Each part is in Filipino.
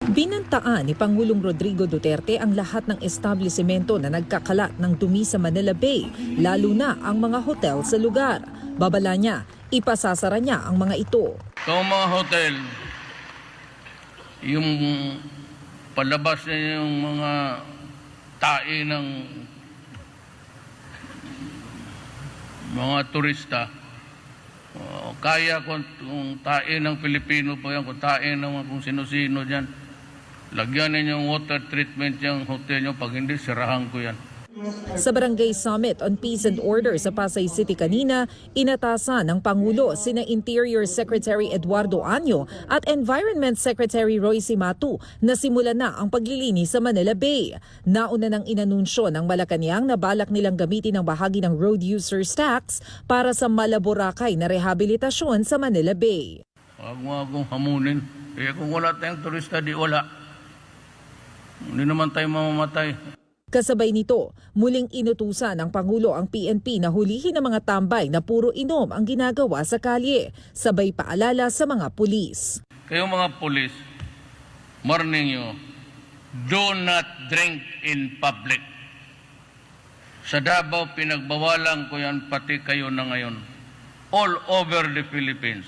Binantaan ni Pangulong Rodrigo Duterte ang lahat ng establisimento na nagkakalat ng dumi sa Manila Bay, lalo na ang mga hotel sa lugar. Babala niya, ipasasara niya ang mga ito. Sa mga hotel, yung palabas na yung mga tae ng mga turista, kaya kung tae ng Pilipino pa yan, kung tae ng kung sino-sino dyan, lagyan ninyong water treatment yung hotel nyo, pag hindi, sirahan ko yan. Sa Barangay Summit on Peace and Order sa Pasay City kanina, inatasan ng Pangulo sina Interior Secretary Eduardo Año at Environment Secretary Royce Matu na simulan na ang paglilinis sa Manila Bay. Nauna nang inanunsyo ng Malacanang na balak nilang gamitin ang bahagi ng road users tax para sa malaborakay na rehabilitasyon sa Manila Bay. Huwag mo akong hamunin. Kung wala tayong turista, di wala. Hindi naman tayo mamamatay. Kasabay nito, muling inutusan ng Pangulo ang PNP na hulihin ang mga tambay na puro inom ang ginagawa sa kalye, sabay paalala sa mga pulis. Kayong mga pulis, warning nyo, do not drink in public. Sa Davao, pinagbawalan ko yan, pati kayo na ngayon. All over the Philippines.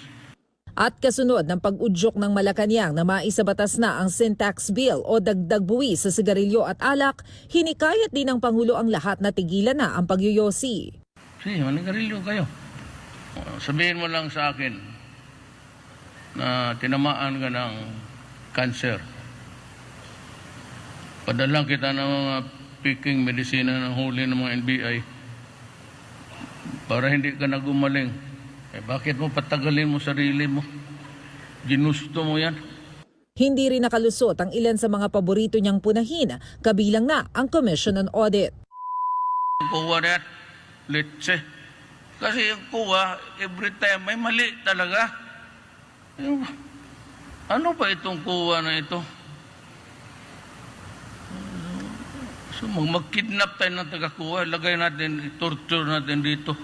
At kasunod ng pag-udyok ng Malacanang na maisabatas na ang sin tax bill o dagdag buwis sa sigarilyo at alak, hinikayat din ng Pangulo ang lahat na tigilan na ang pagyoyosi. Sige, manigarilyo kayo. Sabihin mo lang sa akin na tinamaan ka ng cancer. Padalang kita ng mga peking medisina ng huli ng mga NBI para hindi ka na gumaling. Bakit mo patagalin mo sarili mo? Ginusto mo yan? Hindi rin nakalusot ang ilan sa mga paborito niyang punahin, kabilang na ang Commission on Audit. Kuha na let's kasi yung kuha, every time may mali talaga. Ano ba itong kuha na ito? So mag-kidnap tayo ng taga-kuha, lagay natin, torture natin dito.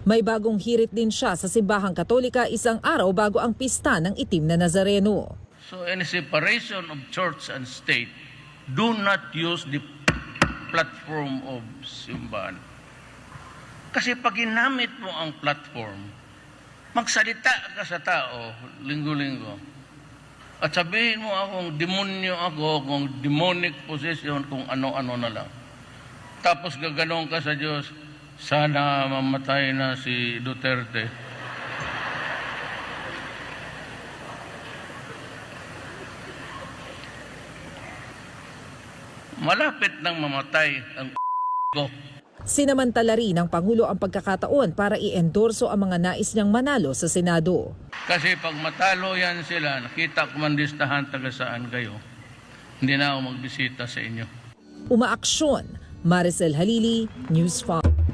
May bagong hirit din siya sa Simbahang Katolika isang araw bago ang pista ng Itim na Nazareno. So in separation of church and state, do not use the platform of simbahan. Kasi pag ginamit mo ang platform, magsalita ka sa tao, linggo-linggo, at sabihin mo akong demonyo ako, kung demonic possession, kung ano-ano na lang. Tapos gaganong ka sa Diyos, sana mamatay na si Duterte. Malapit nang mamatay ang ko. Sinamantala rin ng Pangulo ang pagkakataon para i-endorso ang mga nais niyang manalo sa Senado. Kasi pag matalo yan sila, nakita ko man listahan taga saan kayo, hindi na ako magbisita sa inyo. Umaaksyon, Maricel Halili, News 5.